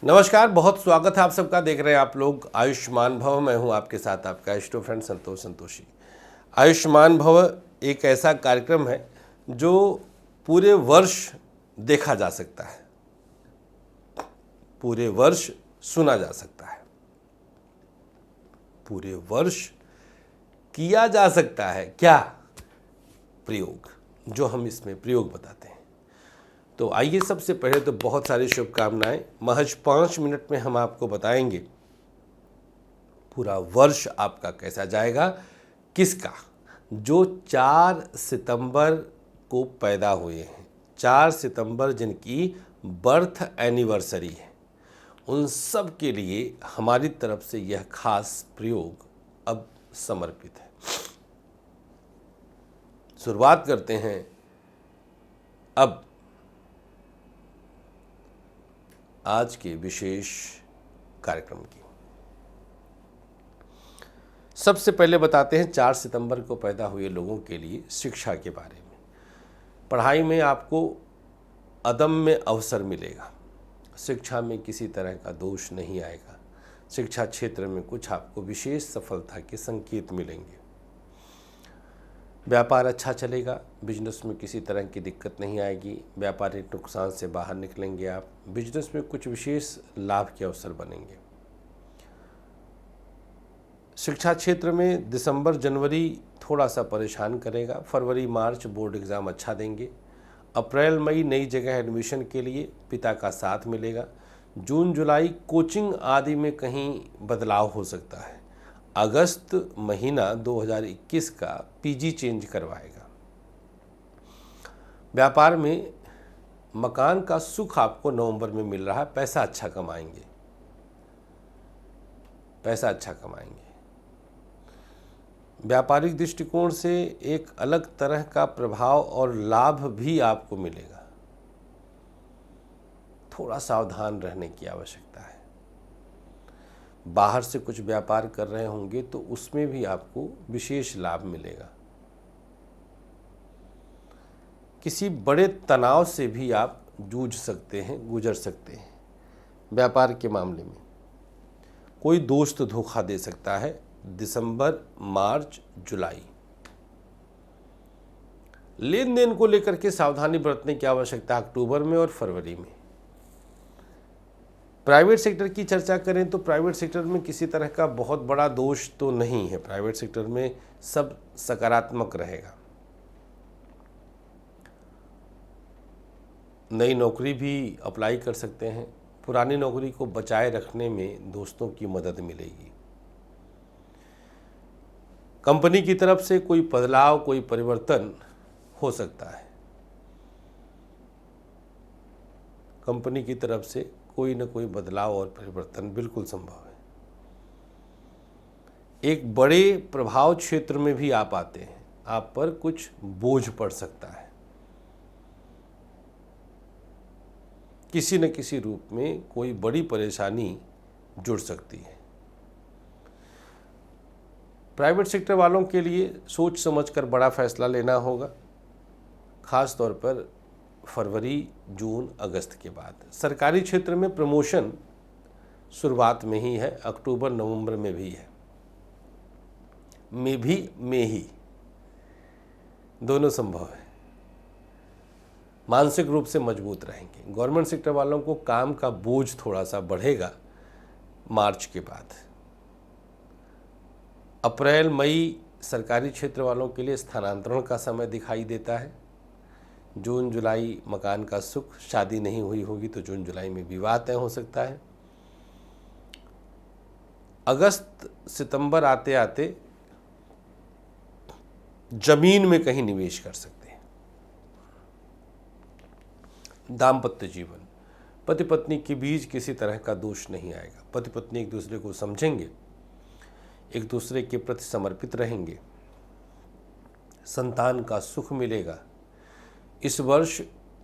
नमस्कार, बहुत स्वागत है आप सबका। देख रहे हैं आप लोग आयुष्मान भव। मैं हूं आपके साथ आपका इष्टो फ्रेंड संतोषी। आयुष्मान भव एक ऐसा कार्यक्रम है जो पूरे वर्ष देखा जा सकता है, पूरे वर्ष सुना जा सकता है, पूरे वर्ष किया जा सकता है क्या प्रयोग, जो हम इसमें प्रयोग बताते हैं। तो आइए, सबसे पहले तो बहुत सारी शुभकामनाएं। महज 5 मिनट में हम आपको बताएंगे पूरा वर्ष आपका कैसा जाएगा। किसका? जो 4 सितंबर को पैदा हुए हैं, 4 सितंबर जिनकी बर्थ एनिवर्सरी है, उन सब के लिए हमारी तरफ से यह खास प्रयोग अब समर्पित है। शुरुआत करते हैं अब आज के विशेष कार्यक्रम की। सबसे पहले बताते हैं 4 सितंबर को पैदा हुए लोगों के लिए शिक्षा के बारे में। पढ़ाई में आपको अदम्य अवसर मिलेगा, शिक्षा में किसी तरह का दोष नहीं आएगा। शिक्षा क्षेत्र में कुछ आपको विशेष सफलता के संकेत मिलेंगे। व्यापार अच्छा चलेगा, बिजनेस में किसी तरह की दिक्कत नहीं आएगी। व्यापारिक नुकसान से बाहर निकलेंगे आप। बिजनेस में कुछ विशेष लाभ के अवसर बनेंगे। शिक्षा क्षेत्र में दिसंबर जनवरी थोड़ा सा परेशान करेगा। फरवरी मार्च बोर्ड एग्ज़ाम अच्छा देंगे। अप्रैल मई नई जगह एडमिशन के लिए पिता का साथ मिलेगा। जून जुलाई कोचिंग आदि में कहीं बदलाव हो सकता है। अगस्त महीना 2021 का पीजी चेंज करवाएगा। व्यापार में मकान का सुख आपको नवंबर में मिल रहा है। पैसा अच्छा कमाएंगे, पैसा अच्छा कमाएंगे। व्यापारिक दृष्टिकोण से एक अलग तरह का प्रभाव और लाभ भी आपको मिलेगा। थोड़ा सावधान रहने की आवश्यकता है। बाहर से कुछ व्यापार कर रहे होंगे तो उसमें भी आपको विशेष लाभ मिलेगा। किसी बड़े तनाव से भी आप जूझ सकते हैं, गुजर सकते हैं। व्यापार के मामले में कोई दोस्त धोखा दे सकता है। दिसंबर मार्च जुलाई लेन देन को लेकर के सावधानी बरतने की आवश्यकता है। अक्टूबर में और फरवरी में प्राइवेट सेक्टर की चर्चा करें तो प्राइवेट सेक्टर में किसी तरह का बहुत बड़ा दोष तो नहीं है। प्राइवेट सेक्टर में सब सकारात्मक रहेगा। नई नौकरी भी अप्लाई कर सकते हैं। पुरानी नौकरी को बचाए रखने में दोस्तों की मदद मिलेगी। कंपनी की तरफ से कोई बदलाव, कोई परिवर्तन हो सकता है। कंपनी की तरफ से कोई न कोई बदलाव और परिवर्तन बिल्कुल संभव है। एक बड़े प्रभाव क्षेत्र में भी आप आते हैं, आप पर कुछ बोझ पड़ सकता है। किसी न किसी रूप में कोई बड़ी परेशानी जुड़ सकती है। प्राइवेट सेक्टर वालों के लिए सोच समझकर बड़ा फैसला लेना होगा, खास तौर पर फरवरी, जून, अगस्त के बाद। सरकारी क्षेत्र में प्रमोशन शुरुआत में ही है, अक्टूबर नवंबर में भी है। में ही दोनों संभव है। मानसिक रूप से मजबूत रहेंगे। गवर्नमेंट सेक्टर वालों को काम का बोझ थोड़ा सा बढ़ेगा मार्च के बाद। अप्रैल मई सरकारी क्षेत्र वालों के लिए स्थानांतरण का समय दिखाई देता है। जून जुलाई मकान का सुख, शादी नहीं हुई होगी तो जून जुलाई में विवाह तय हो सकता है। अगस्त सितंबर आते आते जमीन में कहीं निवेश कर सकते हैं। दाम्पत्य जीवन, पति पत्नी के बीच किसी तरह का दोष नहीं आएगा। पति पत्नी एक दूसरे को समझेंगे, एक दूसरे के प्रति समर्पित रहेंगे। संतान का सुख मिलेगा। इस वर्ष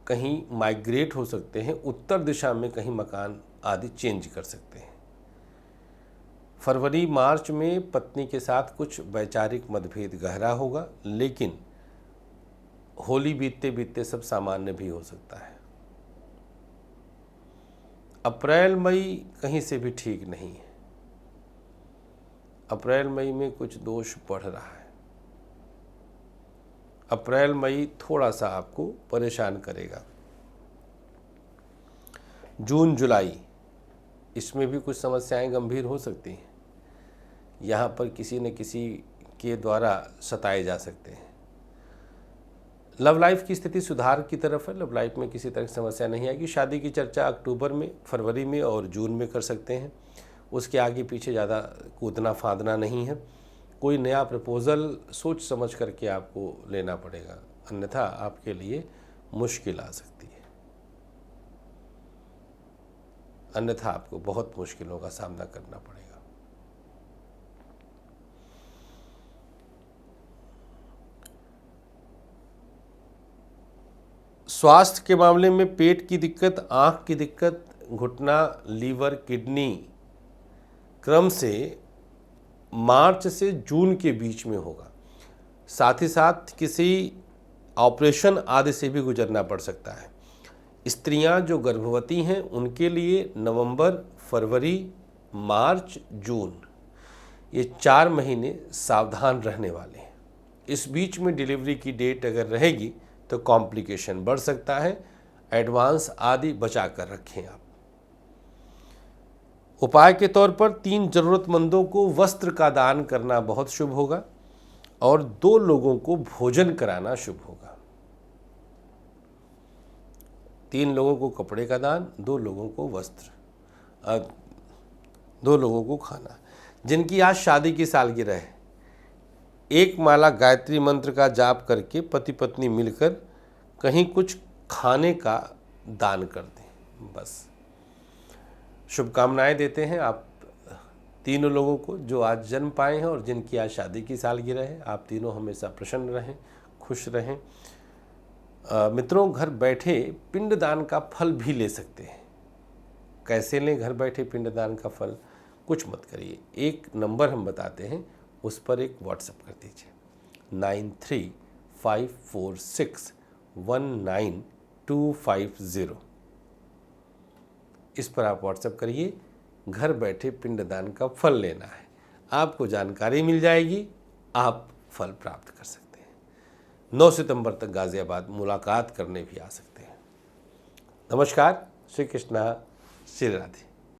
कहीं माइग्रेट हो सकते हैं, उत्तर दिशा में कहीं मकान आदि चेंज कर सकते हैं। फरवरी मार्च में पत्नी के साथ कुछ वैचारिक मतभेद गहरा होगा, लेकिन होली बीतते बीतते सब सामान्य भी हो सकता है। अप्रैल मई कहीं से भी ठीक नहीं है। अप्रैल मई में कुछ दोष बढ़ रहा है। अप्रैल मई थोड़ा सा आपको परेशान करेगा। जून जुलाई इसमें भी कुछ समस्याएं गंभीर हो सकती हैं। यहाँ पर किसी न किसी के द्वारा सताए जा सकते हैं। लव लाइफ की स्थिति सुधार की तरफ है। लव लाइफ में किसी तरह की समस्या नहीं आएगी। शादी की चर्चा अक्टूबर में, फरवरी में और जून में कर सकते हैं। उसके आगे पीछे ज़्यादा कूदना फादना नहीं है। कोई नया प्रपोज़ल सोच समझ करके आपको लेना पड़ेगा, अन्यथा आपके लिए मुश्किल आ सकती है। अन्यथा आपको बहुत मुश्किलों का सामना करना पड़ेगा। स्वास्थ्य के मामले में पेट की दिक्कत, आँख की दिक्कत, घुटना, लीवर, किडनी क्रम से मार्च से जून के बीच में होगा। साथ ही साथ किसी ऑपरेशन आदि से भी गुजरना पड़ सकता है। स्त्रियां जो गर्भवती हैं उनके लिए नवंबर, फरवरी, मार्च, जून ये 4 महीने सावधान रहने वाले हैं। इस बीच में डिलीवरी की डेट अगर रहेगी तो कॉम्प्लिकेशन बढ़ सकता है। एडवांस आदि बचा कर रखें आप। उपाय के तौर पर 3 जरूरतमंदों को वस्त्र का दान करना बहुत शुभ होगा और 2 लोगों को भोजन कराना शुभ होगा। 3 लोगों को कपड़े का दान, 2 लोगों को वस्त्र, 2 लोगों को खाना। जिनकी आज शादी की सालगिरह है, 1 माला गायत्री मंत्र का जाप करके पति पत्नी मिलकर कहीं कुछ खाने का दान कर दें। बस शुभकामनाएं देते हैं आप तीनों लोगों को जो आज जन्म पाए हैं और जिनकी आज शादी की सालगिरह है। आप तीनों हमेशा प्रसन्न रहें, खुश रहें। मित्रों, घर बैठे पिंडदान का फल भी ले सकते हैं। कैसे लें घर बैठे पिंडदान का फल? कुछ मत करिए, एक नंबर हम बताते हैं, उस पर एक व्हाट्सएप कर दीजिए 9354619250। इस पर आप व्हाट्सएप करिए। घर बैठे पिंडदान का फल लेना है, आपको जानकारी मिल जाएगी, आप फल प्राप्त कर सकते हैं। 9 सितंबर तक गाजियाबाद मुलाकात करने भी आ सकते हैं। नमस्कार, श्री कृष्णा, श्री राधे।